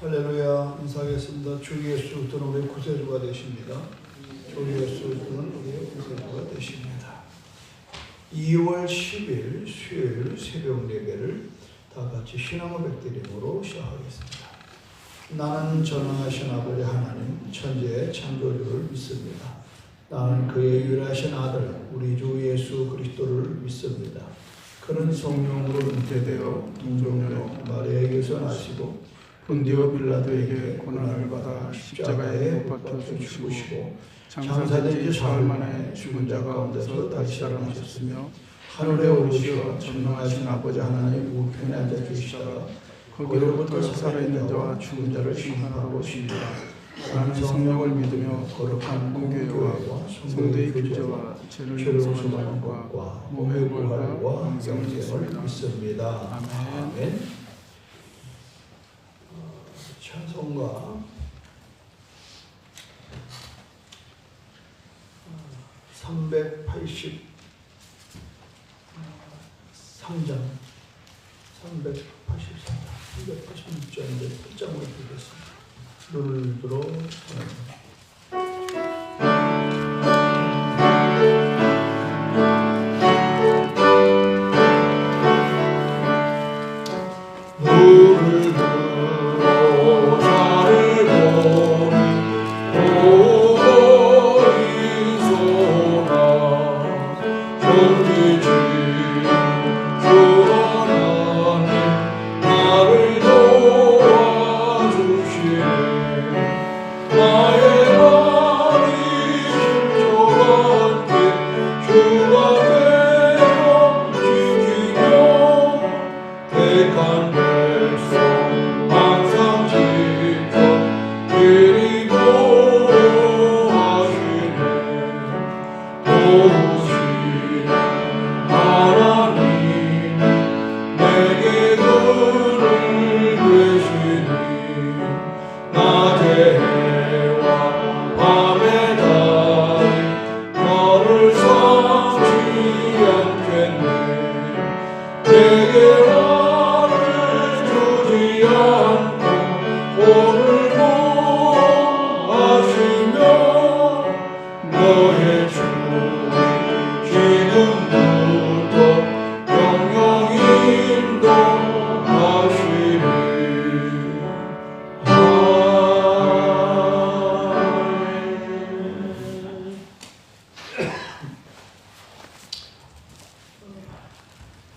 할렐루야. 인사하겠습니다. 주 예수 그리스도는 우리의 구세주가 되십니다. 주 예수 그리스도는 우리의 구세주가 되십니다. 2월 10일 수요일 새벽 예배를 다 같이 신앙고백 드림으로 시작하겠습니다. 나는 전능하신 아버지 하나님 천지의 창조주를 믿습니다. 나는 그의 유일하신 아들 우리 주 예수 그리스도를 믿습니다. 그는 성령으로 잉태되어 동정녀 마리아에게서 나시고 본디오 빌라도에게 고난을 받아 십자가에 못 박혀 죽으시고 장사된 지 사흘 만에 죽은 자 가운데서 다시 살아나셨으며 하늘에 오르시어 전능하신 아버지 하나님 우편에 앉아 계시다가 거기로부터 살아있는 자와 죽은 자를 심판하러 오십니다. 나는 성령을 믿으며 거룩한 공교회와 성도의 교제와 죄를 용서하는 것과 몸의 부활과 영생을 믿습니다. 아멘. 찬송가 383장 386장인데 8장을 드리겠습니다. 눈을 들어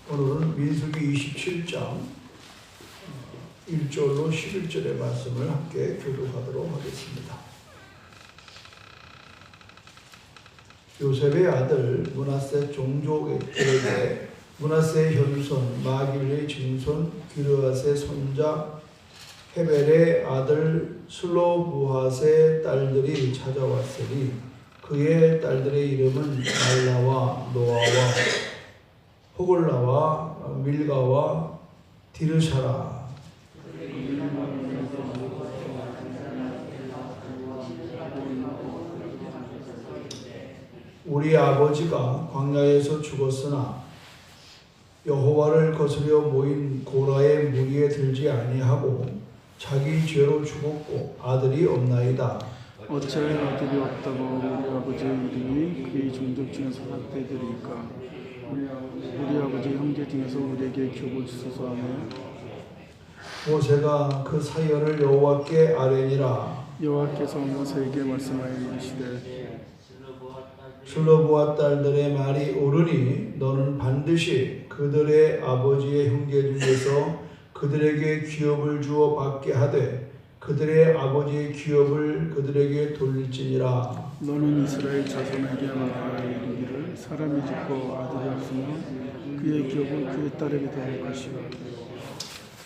오늘은 민수기 27장 1절로 11절의 말씀을 함께 교독하도록 하겠습니다. 요셉의 아들 므낫세 종족에게 므낫세의 현손 마길의 증손 기르앗의 손자 헤벨의 아들 슬로부핫의 딸들이 찾아왔으니 그의 딸들의 이름은 말라와 노아와 호글라와 밀가와 디르샤라. 우리 아버지가 광야에서 죽었으나 여호와를 거스려 모인 고라의 무리에 들지 아니하고 자기 죄로 죽었고 아들이 없나이다. 어찌하여 아들이 없다고 우리 아버지의 이름이 그의 종족 중에서 삭되리이까? 우리 아버지 형제 중에서 우리에게 격을 주소서 하며 모세가 그 사연을 여호와께 아뢰니라. 여호와께서 모세에게 말씀하여 이르시되 슬로부핫 딸들의 말이 옳으니 너는 반드시 그들의 아버지의 형제 중에서 그들에게 기업을 주어 받게 하되 그들의 아버지의 기업을 그들에게 돌릴지니라. 너는 이스라엘 자손에게 말하여 이르기를 사람이 죽고 아들이 없으면 그의 기업은 그의 딸에게 돌릴 것이요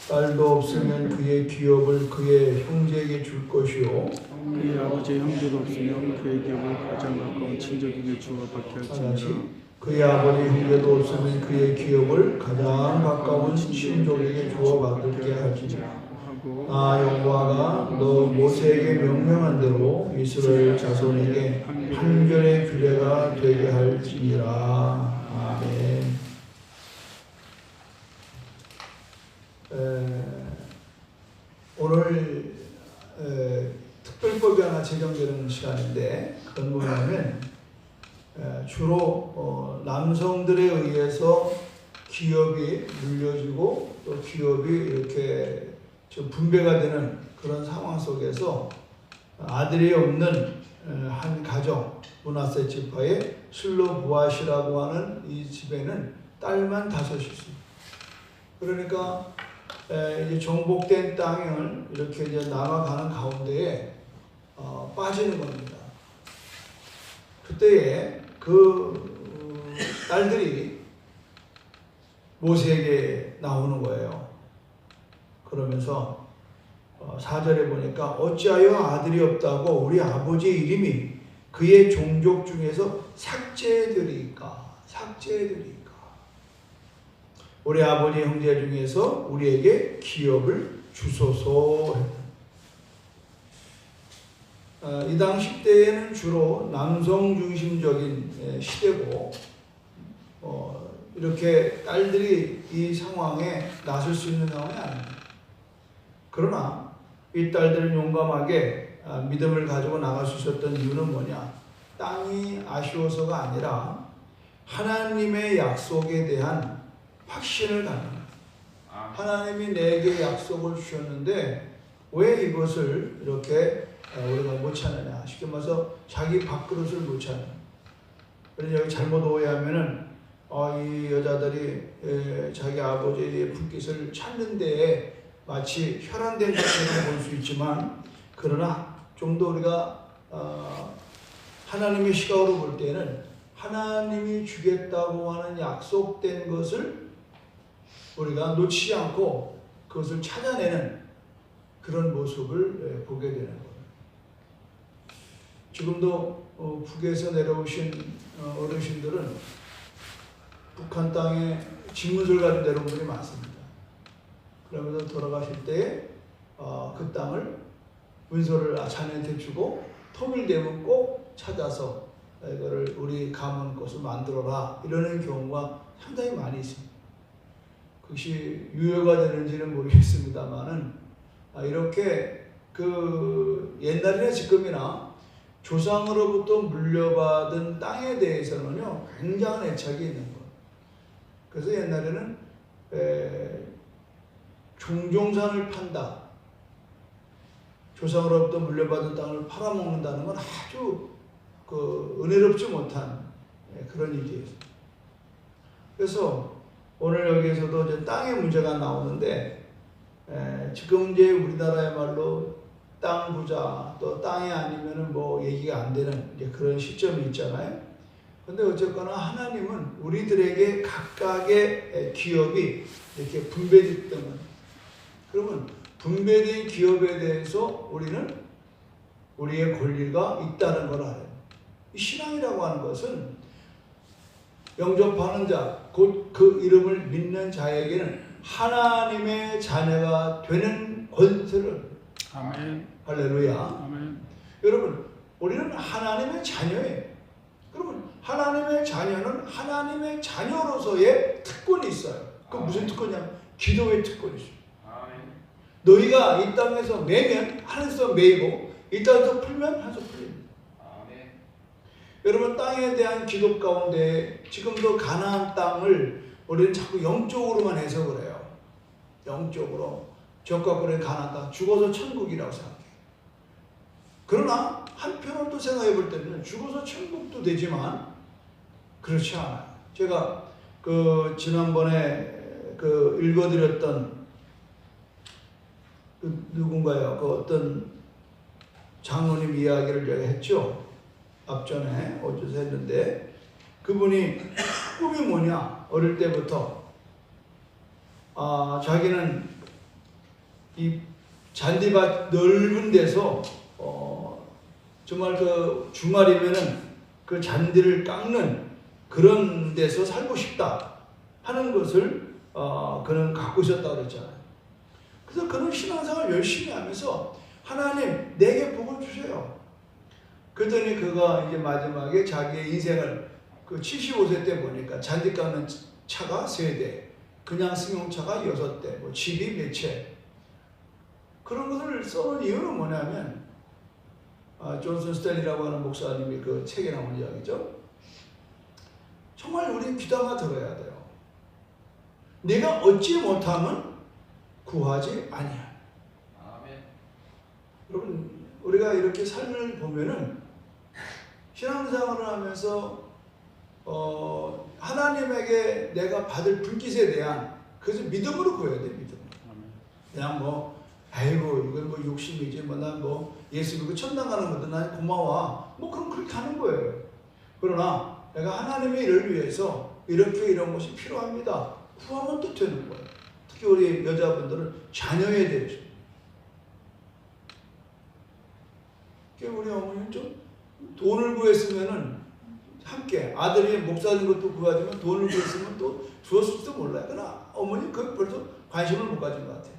딸도 없으면 그의 기업을 그의 형제에게 줄 것이요 그의 아버지의 형제도 없으면 그의 기업을 가장 가까운 친족에게 주어 받게 할지니라. 그의 아버지 형제도 없으면 그의 기업을 가장 가까운 친족에게 주어 받게 할지니라. 나 여호와가 너 모세에게 명령한 대로 이스라엘 자손에게 판결의 규례가 되게 할지니라. 아멘. 오늘 헌법에나 제정되는 시간인데, 그건 뭐냐면 주로 남성들에 의해서 기업이 물려지고 또 기업이 이렇게 좀 분배가 되는 그런 상황 속에서 아들이 없는 한 가정, 므낫세 지파의 슬로 보앗이라고 하는 이 집에는 딸만 5이 있습니다. 그러니까 이제 정복된 땅을 이렇게 이제 나눠가는 가운데에 빠지는 겁니다. 그때에 그 딸들이 모세에게 나오는 거예요. 그러면서 4절에 보니까 어찌하여 아들이 없다고 우리 아버지의 이름이 그의 종족 중에서 삭제되리까. 우리 아버지 형제 중에서 우리에게 기업을 주소서. 이 당시 때에는 주로 남성 중심적인 시대고 이렇게 딸들이 이 상황에 나설 수 있는 상황이 아닙니다. 그러나 이 딸들은 용감하게 믿음을 가지고 나갈 수 있었던 이유는 뭐냐? 땅이 아쉬워서가 아니라 하나님의 약속에 대한 확신을 갖는 거예요. 하나님이 내게 약속을 주셨는데 왜 이것을 이렇게 우리가 못 찾느냐? 쉽게 말해서 자기 밥그릇을 못 찾는. 그래서 여기 잘못 오해하면은 이 여자들이 자기 아버지의 불빛을 찾는 데에 마치 혈안된 것처럼 볼 수 있지만, 그러나 좀 더 우리가 하나님의 시각으로 볼 때는 하나님이 주겠다고 하는 약속된 것을 우리가 놓치지 않고 그것을 찾아내는 그런 모습을 보게 되는 거예요. 지금도 북에서 내려오신 어르신들은 북한 땅에 집무술 가지고 내려온 분이 많습니다. 그러면서 돌아가실 때 그 땅을 문서를 자네한테 주고 통일되면 꼭 찾아서 이거를 우리 가문 것을 만들어라, 이러는 경우가 상당히 많이 있습니다. 그것이 유효가 되는지는 모르겠습니다만은 이렇게 그 옛날이나 지금이나 조상으로부터 물려받은 땅에 대해서는요 굉장한 애착이 있는 거예요. 그래서 옛날에는 종종산을 판다, 조상으로부터 물려받은 땅을 팔아먹는다는 건 아주 은혜롭지 못한 그런 일이에요. 그래서 오늘 여기에서도 이제 땅의 문제가 나오는데, 지금 이제 우리나라의 말로 땅 부자, 또 땅이 아니면은 뭐 얘기가 안 되는 이제 그런 시점이 있잖아요. 근데 어쨌거나 하나님은 우리들에게 각각의 기업이 이렇게 분배됐다면, 그러면 분배된 기업에 대해서 우리는 우리의 권리가 있다는 걸 알아요. 이 신앙이라고 하는 것은 영접하는 자, 곧 그 이름을 믿는 자에게는 하나님의 자녀가 되는 권세를. 아멘. 할렐루야. 아멘. 여러분, 우리는 하나님의 자녀예요. 그러면 하나님의 자녀는 하나님의 자녀로서의 특권이 있어요. 그 무슨 특권이냐? 기도의 특권이 있어요. 너희가 이 땅에서 매면 하늘에서 매이고 이 땅에서 풀면 하늘에서 풀립니다. 여러분, 땅에 대한 기도 가운데 지금도 가나안 땅을 우리는 자꾸 영적으로만 해석을 해요. 영적으로 적과꿀의 가나안 땅, 죽어서 천국이라고 생각해요. 그러나 한편으로 또 생각해 볼 때는 죽어서 천국도 되지만 그렇지 않아요. 제가 지난번에 읽어드렸던 누군가요? 어떤 장로님 이야기를 제가 했죠. 앞전에 어디서 했는데, 그분이 꿈이 뭐냐? 어릴 때부터 자기는 이 잔디밭 넓은 데서 정말 주말이면은 그 잔디를 깎는 그런 데서 살고 싶다 하는 것을 그는 갖고 있었다고 그랬잖아요. 그래서 그는 신앙생활을 열심히 하면서 하나님 내게 복을 주세요. 그랬더니 그가 이제 마지막에 자기의 인생을 75세 때 보니까 잔디 깎는 차가 3대, 그냥 승용차가 6대, 뭐 집이 몇 채. 그런 것을 써놓은 이유는 뭐냐면 존슨 스탠리라고 하는 목사님이 그 책에 나온 이야기죠. 정말 우리 귀담아 들어야 돼요. 내가 얻지 못하면 구하지 아니야. 여러분, 우리가 이렇게 삶을 보면은 신앙생활을 하면서 하나님에게 내가 받을 불깃에 대한 그것을 믿음으로 구해야 돼. 믿음으로. 그냥 뭐 아이고 이건 뭐 욕심이지 뭐 난 뭐 예수 믿고 천당 가는 거든 난 고마워 뭐 그럼 그렇게 하는 거예요. 그러나 내가 하나님의 일을 위해서 이렇게 이런 것이 필요합니다. 구하면 또 되는 거예요. 특히 우리 여자분들은 자녀에 대해서. 우리 어머니는 좀 돈을 구했으면은 함께 아들이 목사님 것도 구하지만 돈을 구했으면 또 주었을지도 몰라요. 그러나 어머니 그 벌써 관심을 못 가진 것 같아요.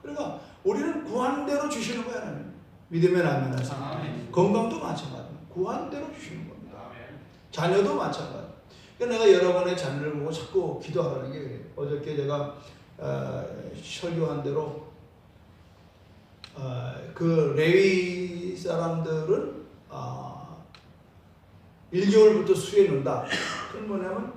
그러니까 우리는 구한 대로 주시는 거야. 하나님. 믿음의 라면하세요. 건강도 마찬가지입니다. 구한 대로 주시는 겁니다. 자녀도 마찬가지. 그러니까 내가 여러 번의 자녀를 보고 자꾸 기도하라는 게 그래요. 어저께 제가 설교한 대로 그 레위 사람들은 1개월부터 수에 넣는다. 그건 뭐냐면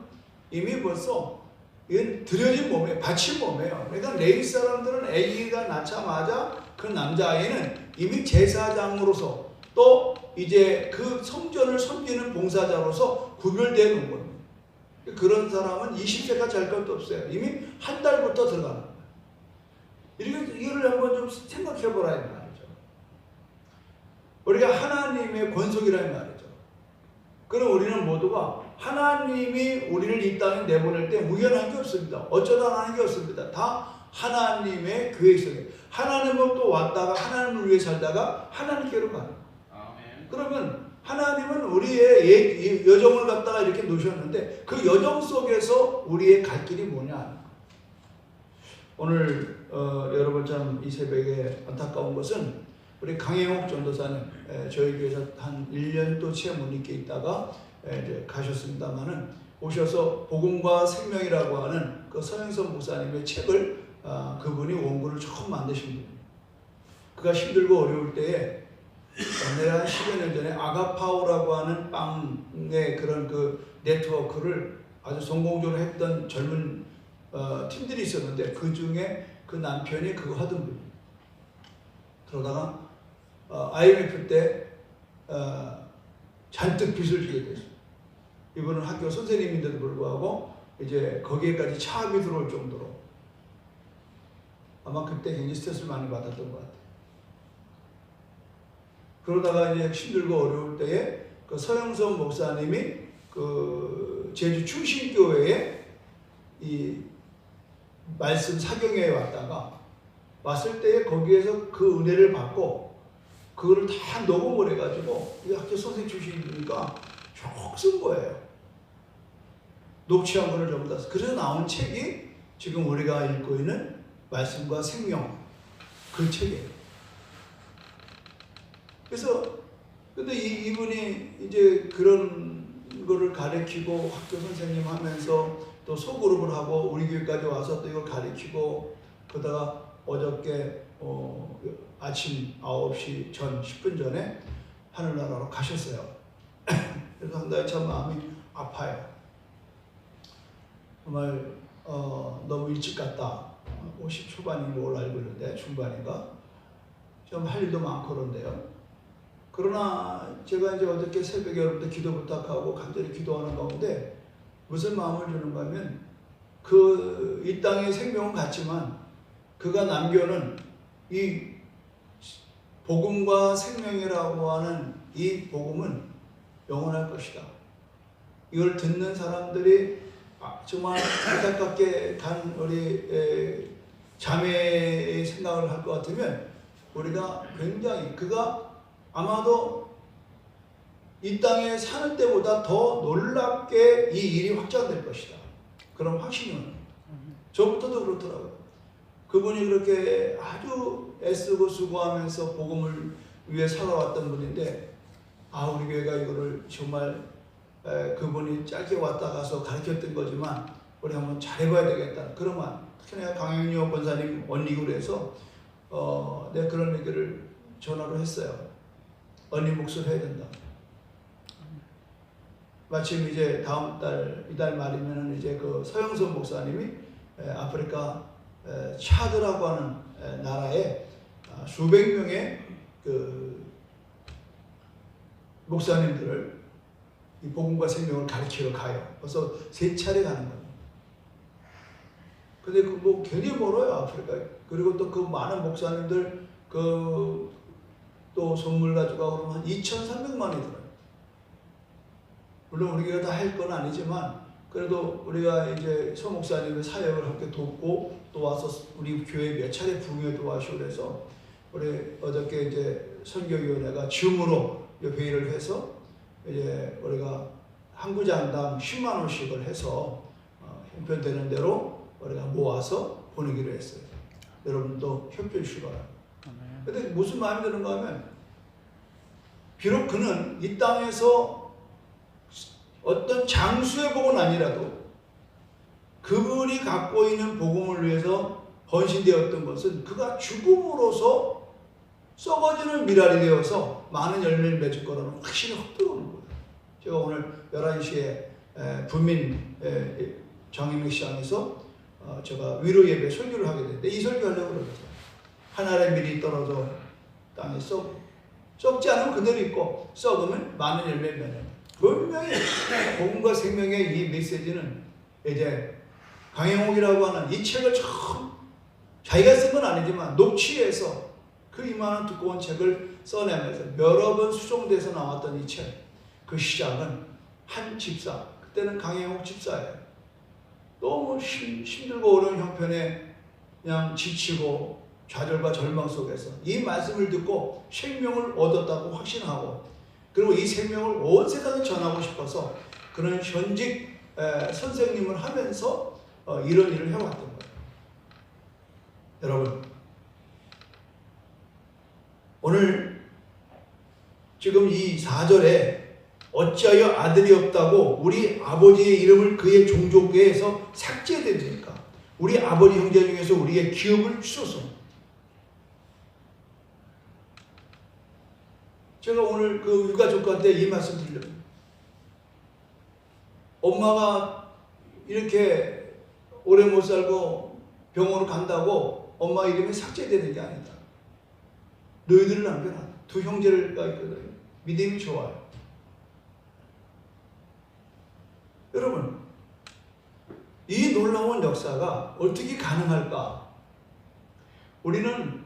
이미 벌써 이건 들여진 몸이에요. 바친 몸이에요. 그러니까 레위 사람들은 아기가 낳자마자 그 남자아이는 이미 제사장으로서 또 이제 그 성전을 섬기는 봉사자로서 구별되어 놓은 겁니다. 그런 사람은 20세까지 할 것도 없어요. 이미 한 달부터 들어가는 거예요. 이거를 한번 좀 생각해 보라 이 말이죠. 우리가 하나님의 권속이라는 말이죠. 그럼 우리는 모두가 하나님이 우리를 이 땅에 내보낼 때 우연한 게 없습니다. 어쩌다 하는 게 없습니다. 다 하나님의 계획 속에. 하나님은 또 왔다가 하나님을 위해 살다가 하나님께로 가는 거예요. 그러면 하나님은 우리의 여정을 갖다가 이렇게 놓으셨는데 그 여정 속에서 우리의 갈 길이 뭐냐. 오늘 여러분 참 이 새벽에 안타까운 것은 우리 강혜옥 전도사님 저희 교회에서 한 1년 채 못 있게 있다가 이제 가셨습니다만은 오셔서 복음과 생명이라고 하는 그 서영선 목사님의 책을 그분이 원고를 처음 만드신 분입니다. 그가 힘들고 어려울 때에 내가 한 10여 년 전에 아가파오라고 하는 빵의 그런 그 네트워크를 아주 성공적으로 했던 젊은 팀들이 있었는데 그 중에 그 남편이 그거 하던 분이에요. 그러다가 IMF 때 잔뜩 빚을 지게 됐어요. 이분은 학교 선생님인데도 불구하고 이제 거기에까지 차압이 들어올 정도로 아마 그때 굉장히 스트레스를 많이 받았던 것 같아요. 그러다가 이제 힘들고 어려울 때에 그 서영선 목사님이 그 제주 충신교회에 이 말씀 사경회에 왔을 때에 거기에서 그 은혜를 받고 그거를 다 녹음을 해가지고 이 학교 선생님 출신이니까 쭉 쓴 거예요. 녹취한 거를 전부 다. 그래서 나온 책이 지금 우리가 읽고 있는 말씀과 생명 그 책이에요. 그래서 근데 이분이 이제 그런 거를 가르치고 학교 선생님 하면서 또 소그룹을 하고 우리 교회까지 와서 또 이걸 가르치고 그러다가 어저께 아침 9시 전 10분 전에 하늘나라로 가셨어요. 그래서 상당히 참 마음이 아파요. 정말 너무 일찍 갔다. 50 초반인 걸로 알고 있는데 중반인가? 좀 할 일도 많고 그런데요. 그러나 제가 이제 어저께 새벽에 여러분들 기도 부탁하고 간절히 기도하는 가운데 무슨 마음을 주는가 하면 이 땅의 생명은 같지만 그가 남겨놓은 이 복음과 생명이라고 하는 이 복음은 영원할 것이다. 이걸 듣는 사람들이 정말 안타깝게 간 우리 자매의 생각을 할 것 같으면 우리가 굉장히 그가 아마도 이 땅에 사는 때보다 더 놀랍게 이 일이 확장될 것이다. 그런 확신이 오는 거예요. 저부터도 그렇더라고요. 그분이 그렇게 아주 애쓰고 수고하면서 복음을 위해 살아왔던 분인데 우리 교회가 이거를 정말 그분이 짧게 왔다 가서 가르쳤던 거지만 우리 한번 잘해봐야 되겠다. 그러면 특히 내가 강영료 권사님 원리그로 해서 내가 그런 얘기를 전화로 했어요. 언니 몫을 해야 된다. 마침 이제 다음 달, 이달 말이면은 이제 그 서영선 목사님이 아프리카 차드라고 하는 나라에 수백 명의 그 목사님들을 이 복음과 생명을 가르치러 가요. 벌써 3차례 가는 겁니다. 근데 그 뭐 괜히 멀어요, 아프리카. 그리고 또 그 많은 목사님들 그 또 선물 가지고 그러면 한 2,300만 원이 들어요. 물론 우리가 다 할 건 아니지만 그래도 우리가 이제 서 목사님의 사역을 함께 돕고 또 와서 우리 교회 몇 차례 부흥회도 와시고 그래서 우리 어저께 이제 선교위원회가 줌으로 회의를 해서 이제 우리가 한 구장당 10만 원씩을 해서 형편되는 대로 우리가 모아서 보내기로 했어요. 여러분도 협조해 주시기 바랍니다. 근데 무슨 마음이 드는가 하면 비록 그는 이 땅에서 어떤 장수의 복은 아니라도 그분이 갖고 있는 복음을 위해서 헌신되었던 것은 그가 죽음으로써 썩어지는 미랄이 되어서 많은 열매를 맺을 거라는 확신이 확 들어오는 거예요. 제가 오늘 11시에 분민 정인미 시장에서 제가 위로 예배 설교를 하게 됐는데 이 설교하려고 그러죠. 하늘의 밀이 떨어져 땅에 썩지 않으면 그대로 있고 썩으면 많은 열매를 맺는 분명히 복음과 생명의 이 메시지는 이제 강영옥이라고 하는 이 책을 처음 자기가 쓴 건 아니지만 녹취해서 그 이만한 두꺼운 책을 써내면서 여러 번 수정돼서 나왔던 이 책, 그 시작은 한 집사, 그때는 강영옥 집사예요. 너무 힘들고 어려운 형편에 그냥 지치고 좌절과 절망 속에서 이 말씀을 듣고 생명을 얻었다고 확신하고 그리고 이 생명을 온 세상에 전하고 싶어서 그런 현직 선생님을 하면서 이런 일을 해왔던 거예요. 여러분, 오늘 지금 이 4절에 어찌하여 아들이 없다고 우리 아버지의 이름을 그의 종족계에서 삭제됩니까? 우리 아버지 형제 중에서 우리의 기업을 주소서. 제가 오늘 그 유가족한테 이 말씀 드려요. 엄마가 이렇게 오래 못 살고 병원을 간다고 엄마 이름이 삭제되는 게 아니다. 너희들을 남겨놔. 두 형제가 있거든. 믿음이 좋아요. 여러분, 이 놀라운 역사가 어떻게 가능할까? 우리는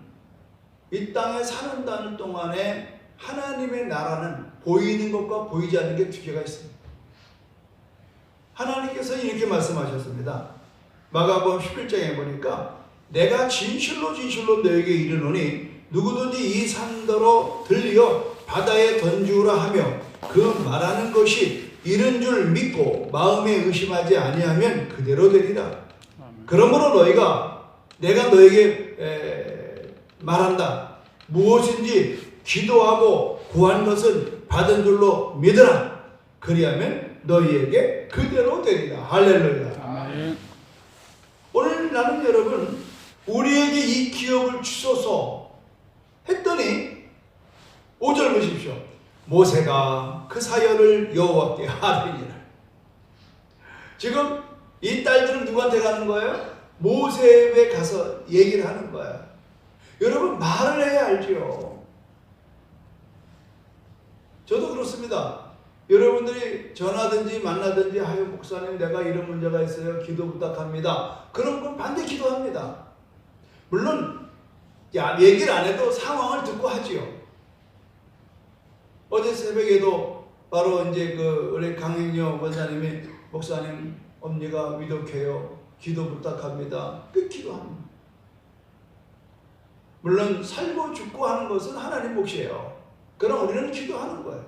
이 땅에 사는다는 동안에 하나님의 나라는 보이는 것과 보이지 않는 게 두 개가 있습니다. 하나님께서 이렇게 말씀하셨습니다. 마가복음 11장에 보니까 내가 진실로 너에게 이르노니 누구든지 이 산더러 들려 바다에 던지우라 하며 그 말하는 것이 이른 줄 믿고 마음에 의심하지 아니하면 그대로 되리라. 그러므로 내가 너에게 말한다. 무엇인지 기도하고 구한 것은 받은 줄로 믿으라. 그리하면 너희에게 그대로 되리라. 할렐루야. 아멘. 오늘 나는 여러분 우리에게 이 기업을 주소서 했더니 5절 보십시오. 모세가 그 사연을 여호와께 하리니라. 지금 이 딸들은 누구한테 가는 거예요? 모세에 가서 얘기를 하는 거야. 여러분 말을 해야 알죠. 저도 그렇습니다. 여러분들이 전화든지 만나든지 하여 목사님 내가 이런 문제가 있어요. 기도 부탁합니다. 그런 건 반드시 기도합니다. 물론 얘기를 안 해도 상황을 듣고 하지요. 어제 새벽에도 바로 이제 우리 강행녀 원사님이 목사님 엄니가 위독해요. 기도 부탁합니다. 그 기도합니다. 물론 살고 죽고 하는 것은 하나님 몫이에요. 그러나 우리는 기도하는 거예요.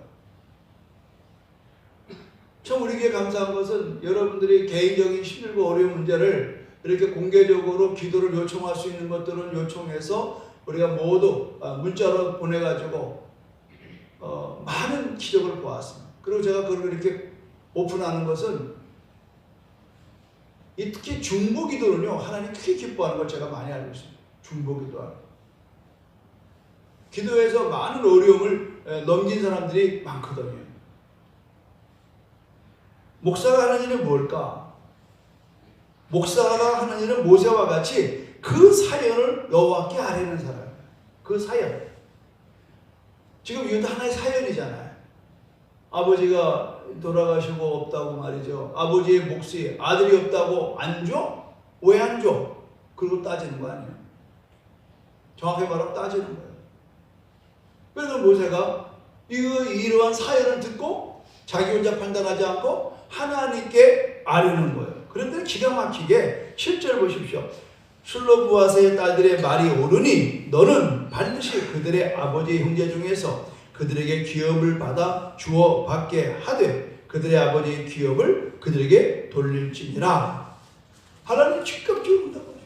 참 우리에게 감사한 것은 여러분들이 개인적인 힘들고 어려운 문제를 이렇게 공개적으로 기도를 요청할 수 있는 것들은 요청해서 우리가 모두 문자로 보내가지고 많은 기적을 보았습니다. 그리고 제가 그걸 이렇게 오픈하는 것은 특히 중보 기도는요 하나님 크게 기뻐하는 걸 제가 많이 알고 있습니다. 중보 기도하는 기도에서 많은 어려움을 넘긴 사람들이 많거든요. 목사가 하는 일은 뭘까? 목사가 하는 일은 모세와 같이 그 사연을 여호와께 아뢰는 사람. 그 사연. 지금 이것도 하나의 사연이잖아요. 아버지가 돌아가시고 없다고 말이죠. 아버지의 몫이 아들이 없다고 안 줘? 왜 안 줘? 그리고 따지는 거 아니에요. 정확히 말하면 따지는 거예요. 그래서 모세가 이러한 사연을 듣고 자기 혼자 판단하지 않고 하나님께 아뢰는 거예요. 그런데 기가 막히게 7절 보십시오. 슬로브아스의 딸들의 말이 옳으니 너는 반드시 그들의 아버지 형제 중에서 그들에게 기업을 받아 주어 받게 하되 그들의 아버지의 기업을 그들에게 돌릴지니라. 하나님 즉각적으로 응답하죠.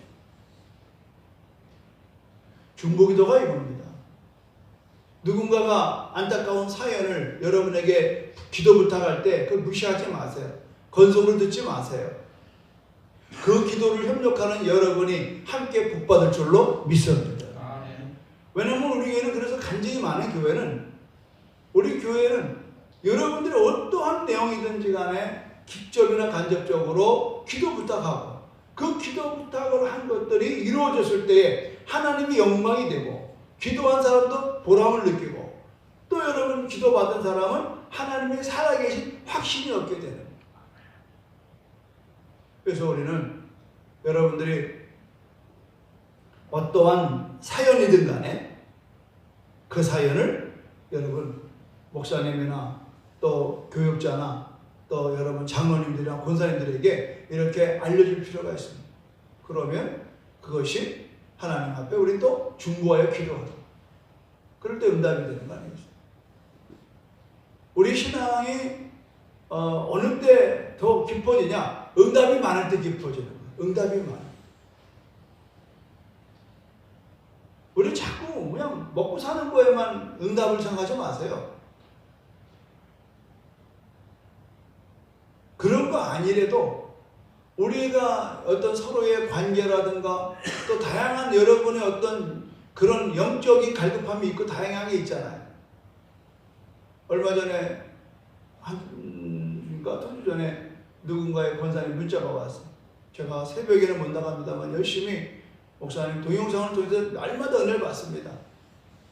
중보기도가 이겁니다. 누군가가 안타까운 사연을 여러분에게 기도 부탁할 때 그걸 무시하지 마세요. 건성으로 듣지 마세요. 그 기도를 협력하는 여러분이 함께 복받을 줄로 믿습니다. 왜냐하면 우리 교회는 그래서 간증이 많은 교회는 우리 교회는 여러분들이 어떠한 내용이든지 간에 직접이나 간접적으로 기도 부탁하고 그 기도 부탁을 한 것들이 이루어졌을 때에 하나님이 영광이 되고 기도한 사람도 보람을 느끼고 또 여러분 기도받은 사람은 하나님의 살아계신 확신이 얻게 되는 거예요. 그래서 우리는 여러분들이 어떠한 사연이든 간에 그 사연을 여러분 목사님이나 또 교육자나 또 여러분 장로님들이나 권사님들에게 이렇게 알려줄 필요가 있습니다. 그러면 그것이 하나님 앞에 우리 또 중보하여 기도하고 그럴 때 응답이 되는 거 아니겠어요? 우리 신앙이 어느 때 더 깊어지냐? 응답이 많을 때 깊어지는 거예요. 응답이 많아. 우리 자꾸 그냥 먹고 사는 거에만 응답을 생각하지 마세요. 그런 거 아니래도 우리가 어떤 서로의 관계라든가 또 다양한 여러분의 어떤 그런 영적인 갈급함이 있고 다양하게 있잖아요. 얼마 전에 그러니까 2주 전에 누군가의 권사님 문자가 왔어요. 제가 새벽에는 못 나갑니다만 열심히 목사님 동영상을 통해서 날마다 은혜를 받습니다.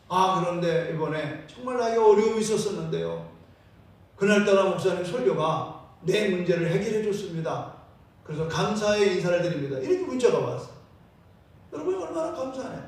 그런데 이번에 정말 나에게 어려움이 있었었는데요. 그날따라 목사님 설교가 내 문제를 해결해 줬습니다. 그래서 감사의 인사를 드립니다. 이렇게 문자가 왔어요. 여러분이 얼마나 감사해요.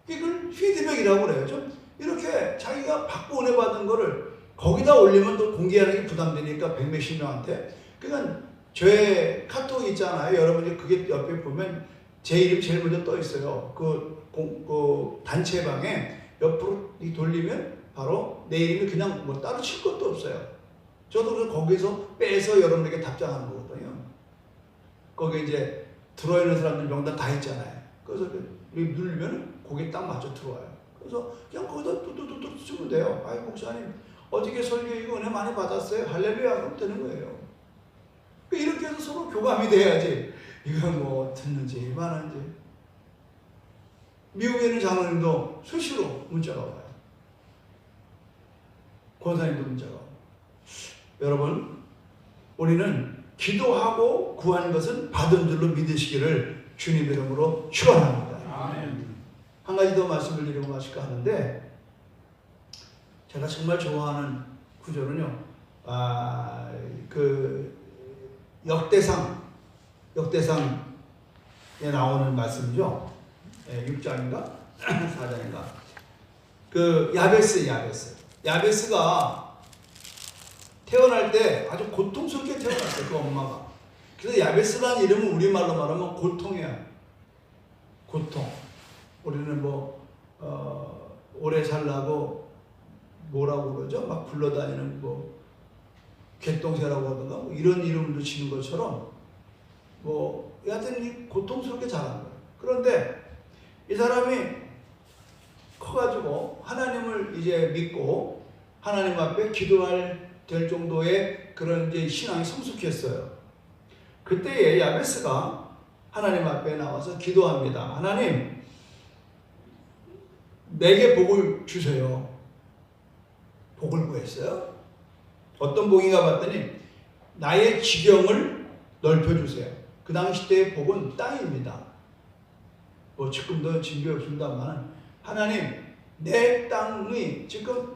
이걸 피드백이라고 그래요. 좀 이렇게 자기가 받고 은혜 받은 거를 거기다 올리면 또 공개하는 게 부담되니까 백몇십 명한테. 그러니까 제 카톡 있잖아요. 여러분이 그게 옆에 보면 제 이름이 제일 먼저 떠 있어요. 그 단체방에 옆으로 돌리면 바로 내 이름이 그냥 뭐 따로 칠 것도 없어요. 저도 그래서 거기서 빼서 여러분에게 답장하는 거거든요. 거기에 이제 들어있는 사람들 명단 다 있잖아요. 그래서 여기 누르면 거기에 딱 맞춰 들어와요. 그래서 그냥 거기다 뚜뚜뚜뚜 쓰면 돼요. 아이 목사님 어저께 설교 이거 은혜 많이 받았어요. 할렐루야 그럼 되는 거예요. 이렇게 해서 서로 교감이 돼야지. 이거 뭐 듣는지 마는지. 미국에 있는 장로님도 수시로 문자가 와요. 권사님도 문자가 와요. 여러분 우리는 기도하고 구하는 것은 받은 줄로 믿으시기를 주님 이름으로 축원합니다. 한 가지 더 말씀을 드리고 마실까 하는데 제가 정말 좋아하는 구절은요. 그 역대상에 나오는 말씀이죠. 6장인가 4장인가. 그 야베스가 태어날 때 아주 고통스럽게 태어났어요. 그 엄마가. 그래서 야베스라는 이름은 우리말로 말하면 고통이야. 고통. 우리는 뭐 오래 살라고 뭐라고 그러죠? 막 굴러다니는 뭐 개똥새라고 하던가 뭐 이런 이름을 지는 것처럼 뭐 여하튼 고통스럽게 자란 거예요. 그런데 이 사람이 커가지고 하나님을 이제 믿고 하나님 앞에 기도할 될 정도의 그런 이제 신앙이 성숙했어요. 그때에 야베스가 하나님 앞에 나와서 기도합니다. 하나님, 내게 복을 주세요. 복을 구했어요? 어떤 복인가 봤더니 나의 지경을 넓혀주세요. 그 당시 때의 복은 땅입니다. 뭐 지금도 진교 없습니다만 하나님 내 땅이 지금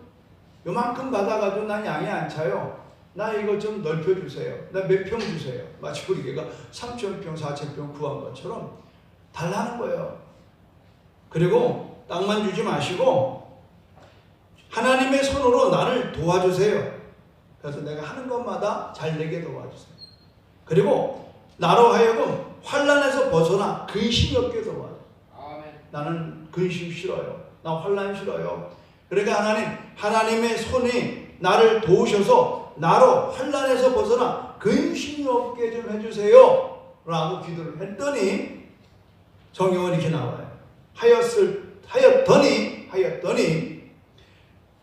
요만큼 받아가지고 난 양이 안 차요. 나 이거 좀 넓혀주세요. 나 몇 평 주세요. 마치 우리 교회가 3,000평 4,000평 구한 것처럼 달라는 거예요. 그리고 땅만 주지 마시고 하나님의 손으로 나를 도와주세요. 그래서 내가 하는 것마다 잘 되게 도와주세요. 그리고 나로 하여금 환난에서 벗어나 근심이 없게 도와줘요. 나는 근심 싫어요. 나 환난 싫어요. 그러니까 하나님의 손이 나를 도우셔서 나로 환난에서 벗어나 근심이 없게 좀 해주세요. 라고 기도를 했더니 성경은 이렇게 나와요. 하였더니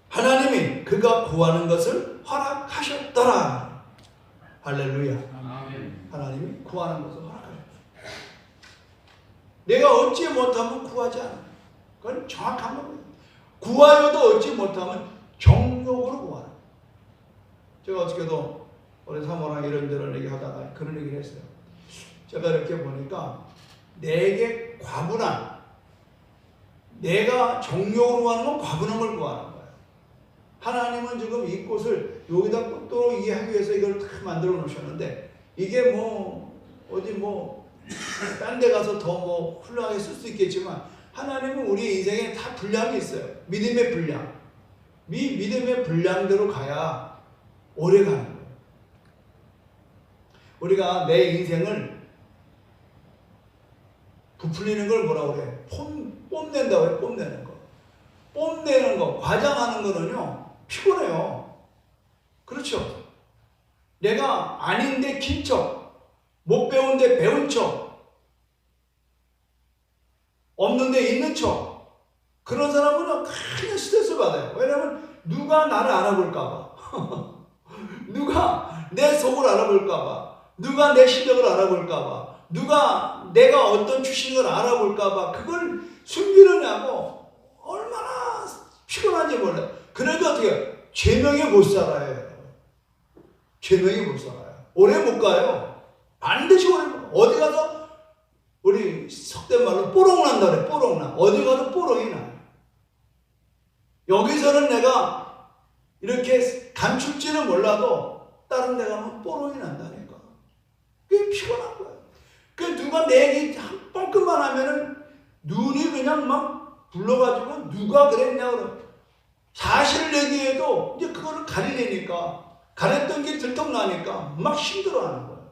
하나님이 그가 구하는 것을 허락하셨더라. 할렐루야. 아멘. 하나님이 구하는 것을 허락하셨다. 내가 얻지 못하면 구하지 않아. 그건 정확한 겁니다. 구하여도 얻지 못하면 정욕으로 구하라. 제가 어저께도 우리 사모랑 이런저런 얘기하다가 그런 얘기를 했어요. 제가 이렇게 보니까 내게 과분한, 내가 정욕으로 하는 건 과분함을 구하는 거예요. 하나님은 지금 이 꽃을 여기다 꽃도로 이해하기 위해서 이걸 다 만들어 놓으셨는데 이게 뭐 어디 뭐 딴 데 가서 더 뭐 훌륭하게 쓸 수 있겠지만 하나님은 우리 인생에 다 분량이 있어요. 믿음의 분량. 믿음의 분량대로 가야 오래 가는 거예요. 우리가 내 인생을 부풀리는 걸 뭐라고 그래? 뽐낸다고 해요. 뽐내는 거. 뽐내는 거, 과장하는 거는요, 피곤해요. 그렇죠? 내가 아닌데 긴 척, 못 배운데 배운 척, 없는데 있는 척, 그런 사람은 그냥 스트레스 받아요. 왜냐하면 누가 나를 알아볼까봐, 누가 내 속을 알아볼까봐, 누가 내 실력을 알아볼까봐, 누가 내가 어떤 출신을 알아볼까봐 그걸 숨기느냐고 얼마나 피곤한지 몰라요. 그러니까 어떻게 해요? 죄명에 못 살아요. 죄명에 못 살아요. 오래 못 가요. 반드시 오래 못 가요. 어디 가서 우리 속된 말로 뽀록 난다 그래. 뽀록 나. 어디 가도 뽀록이 나요. 여기서는 내가 이렇게 감출지는 몰라도 다른 데 가면 뽀록이 난다니까. 그게 피곤한 거예요. 그 누가 내 얘기 한 뻥끗만 하면은 눈이 그냥 막 불러가지고 누가 그랬냐 그러면 사실을 얘기해도 이제 그거를 가리려니까 가렸던 게 들통나니까 막 힘들어하는 거예요.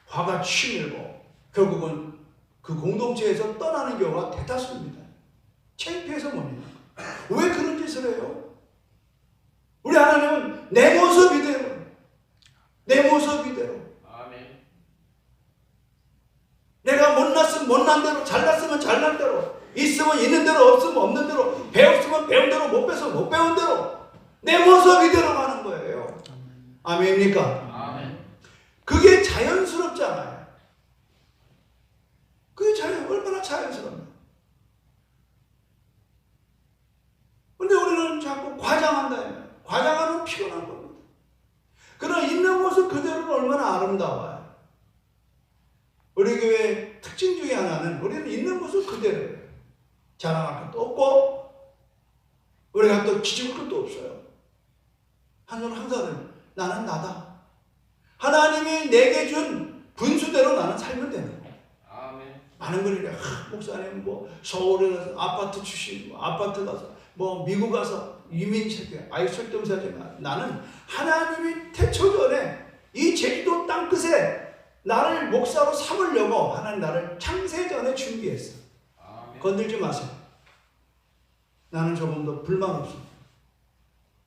화가 치밀고 결국은 그 공동체에서 떠나는 경우가 대다수입니다. 창피해서 뭡니까? 왜 그런 짓을 해요? 우리 하나님은 내 모습 이대로, 내 모습 이대로. 아멘. 내가 못났으면 못난 대로, 잘났으면 잘난 대로, 있으면 있는 대로, 없으면 없는 대로, 배웠으면 배운 대로, 못 배웠으면 못 배운 대로 내 모습 이대로 가는 거예요. 아멘입니까? 아멘. 그게 자연스럽잖아요. 그게 얼마나 자연스럽냐. 근데 우리는 자꾸 과장한다. 과장하면 피곤한 겁니다. 그러나 있는 모습 그대로는 얼마나 아름다워요. 우리 교회 특징 중에 하나는 우리는 있는 모습 그대로예요. 자랑할 것도 없고 우리가 또 기죽을 것도 없어요. 하나님은 항상 나는 나다. 하나님이 내게 준 분수대로 나는 살면 되는 거예요. 아멘. 많은 분들이 목사님 뭐 서울에 가서 아파트 출신, 아파트 가서 뭐 미국 가서 이민 체계, 아이 설정사지만 나는 하나님이 태초 전에 이 제주도 땅끝에 나를 목사로 삼으려고 하나님 나를 창세 전에 준비했어. 아멘. 건들지 마세요. 나는 조금도 불만 없습니다.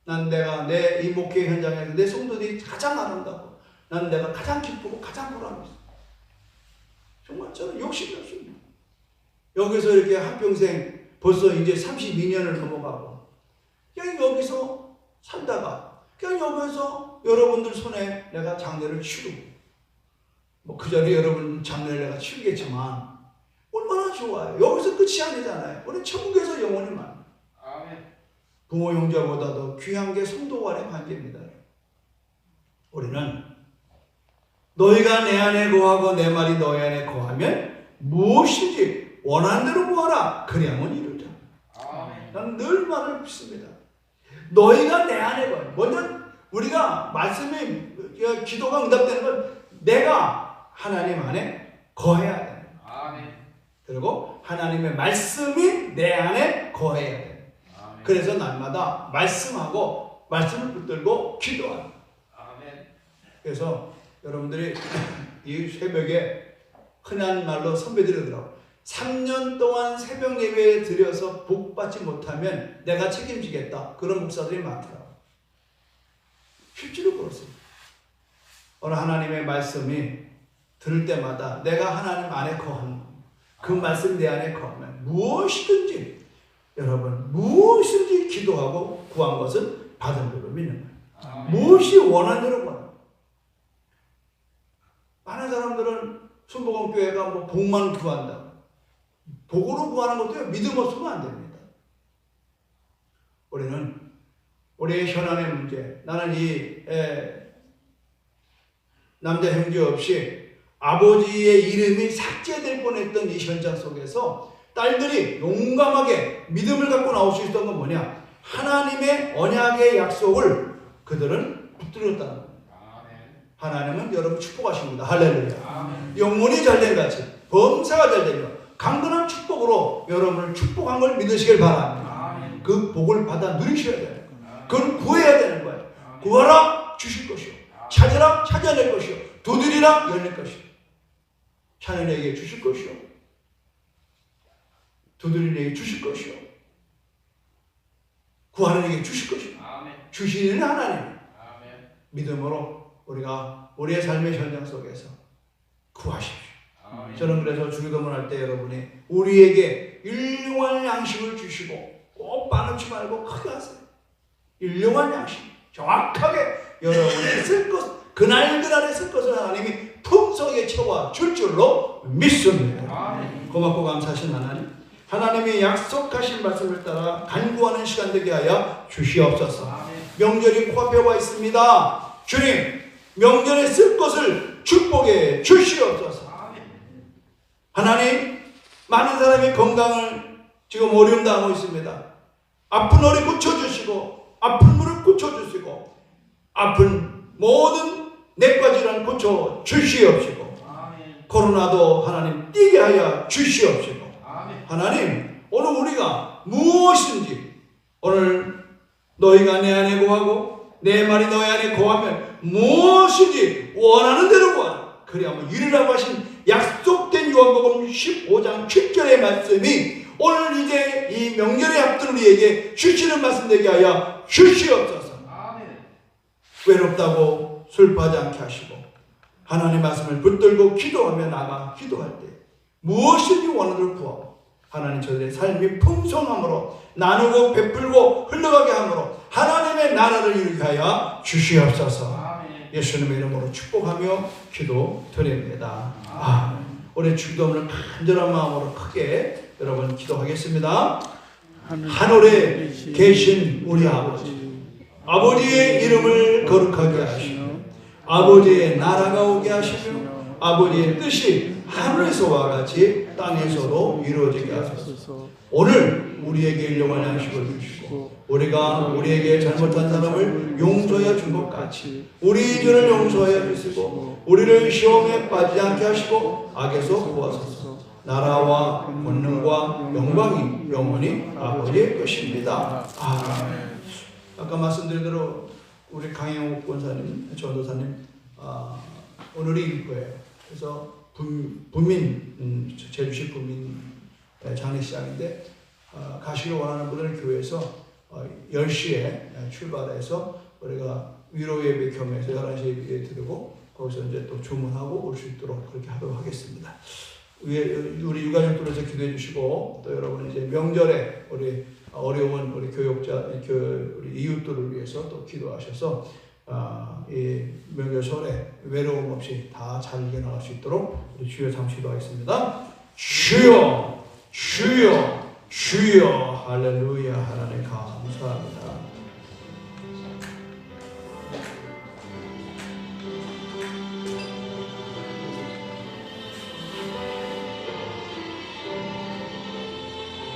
난 내가 내 이 목회 현장에서 내 성도들이 가장 아름다워. 난 내가 가장 기쁘고 가장 보람이 있어. 정말 저는 욕심이 없습니다. 여기서 이렇게 한평생 벌써 이제 32년을 넘어가고 그냥 여기서 살다가 그냥 여기서 여러분들 손에 내가 장례를 치르고 뭐 그 전에 여러분 장례를 내가 치르겠지만 얼마나 좋아요. 여기서 끝이 아니잖아요. 우리 천국에서 영원히 만. 아멘. 부모 형제보다도 귀한 게 성도 간의 관계입니다. 우리는 너희가 내 안에 거하고 내 말이 너희 안에 거하면 무엇인지 원하는 대로 구하라. 그리하면 이루자. 아멘. 나는 늘 말을 믿습니다. 너희가 내 안에 거해. 먼저 우리가 말씀이 기도가 응답되는 건 내가 하나님 안에 거해야 돼. 아멘. 그리고 하나님의 말씀이 내 안에 거해야 돼. 아멘. 그래서 날마다 말씀하고 말씀을 붙들고 기도하는. 아멘. 그래서 여러분들이 이 새벽에 흔한 말로 선배들이더라고. 3년 동안 새벽 예배에 들여서 복 받지 못하면 내가 책임지겠다. 그런 목사들이 많더라고. 실제로 그렇습니다. 오늘 하나님의 말씀이 들을 때마다 내가 하나님 안에 거하는 그 말씀 내 안에 거하면 무엇이든지 여러분 무엇이든지 기도하고 구한 것은 받은 걸로 믿는 거예요. 아멘. 무엇이 원하는 대로 구하는 거예요. 많은 사람들은 순복음교회가 뭐 복만 구한다. 복으로 구하는 것도 믿음 없으면 안 됩니다. 우리는 우리의 현안의 문제, 나는 이 남자 형제 없이 아버지의 이름이 삭제될 뻔했던 이 현장 속에서 딸들이 용감하게 믿음을 갖고 나올 수 있었던 건 뭐냐? 하나님의 언약의 약속을 그들은 붙들었다는 겁니다. 하나님은 여러분 축복하십니다. 할렐루야. 아멘. 영혼이 잘된 같이 범사가 잘되며 강건한 축복으로 여러분을 축복한 걸 믿으시길 바랍니다. 아멘. 그 복을 받아 누리셔야 돼요. 아멘. 그걸 구해야 되는 거예요. 아멘. 구하라 주실 것이요. 찾으라 찾아낼 것이요. 두드리라 열릴 것이요. 찾는 이에게 주실 것이요. 두드리는 이에게 주실 것이요. 구하는 이에게 주실 것이요. 아멘. 주시는 하나님. 아멘. 믿음으로 우리가 우리의 삶의 현장 속에서 구하십시오. 아멘. 저는 그래서 주기도문 할 때 여러분이 우리에게 일용할 양식을 주시고 꼭 빠놓지 말고 크게 하세요. 일용할 양식 정확하게 여러분이 쓸 것, 그날그날에 쓸 것을 하나님이 풍성하게 채워 줄 줄로 믿습니다. 아멘. 고맙고 감사하신 하나님, 하나님이 약속하신 말씀을 따라 간구하는 시간 되게 하여 주시옵소서. 아멘. 명절이 코앞에 와 있습니다. 주님, 명절에 쓸 것을 축복해 주시옵소서. 아멘. 하나님, 많은 사람이 건강을 지금 어려움 당하고 있습니다. 아픈 허리 고쳐주시고 아픈 무릎 고쳐주시고 아픈 모든 내과 질환 고쳐주시옵시고 아멘. 코로나도 하나님 뛰게 하여 주시옵시고 아멘. 하나님, 오늘 우리가 무엇인지 오늘 너희가 내 안에 거하고 내 말이 너희 안에 거하면 무엇인지 원하는 대로 구하라. 그리하면 이루라고 하신 약속된 요한복음 15장 7절의 말씀이 오늘 이제 이 명절에 앞둔 우리에게 주시는 말씀 되게 하여 주시옵소서. 아멘. 외롭다고 슬퍼하지 않게 하시고 하나님의 말씀을 붙들고 기도하며 나가 기도할 때 무엇이든지 원하는 구하고 하나님 저들의 삶이 풍성함으로 나누고 베풀고 흘러가게 함으로 하나님의 나라를 이루게 하여 주시옵소서. 아멘. 예수님의 이름으로 축복하며 기도드립니다. 아멘. 우리 기도문을 간절한 마음으로 크게 여러분 기도하겠습니다. 하늘에 계신 우리 아버지, 아버지의 이름을 거룩하게 하시며 아버지의 나라가 오게 하시며 아버지의 뜻이 하늘에서와 같이 땅에서도 이루어지게 하소서. 오늘 우리에게 일용할 양식을 주시고 우리에게 잘못한 사람을 용서하여 준 것 같이 우리 죄를 용서하여 주시고 우리를 시험에 빠지지 않게 하시고 악에서 구하소서. 나라와 권능과 영광이 영원히 아버지의 것입니다. 아멘. 아까 말씀드린 대로 우리 강영욱 권사님, 전도사님 오늘이 일거예요. 그래서 부민 제주시 부민 장례식장인데 가시길 원하는 분들은 교회에서 10시에 출발해서 우리가 위로 예배 겸해서 11시에 예배 드리고 거기서 이제 또 주문하고 올 수 있도록 그렇게 하도록 하겠습니다. 우리 유가족들에서 기도해 주시고 또 여러분 이제 명절에 우리 어려운 우리 교육자, 우리 이웃들을 위해서 또 기도하셔서 이 명절 설에 외로움 없이 다 잘 이겨나갈 수 있도록 우리 주여 잠시 기도하겠습니다. 주여, 주여, 주여. 할렐루야. 하나님 감사합니다.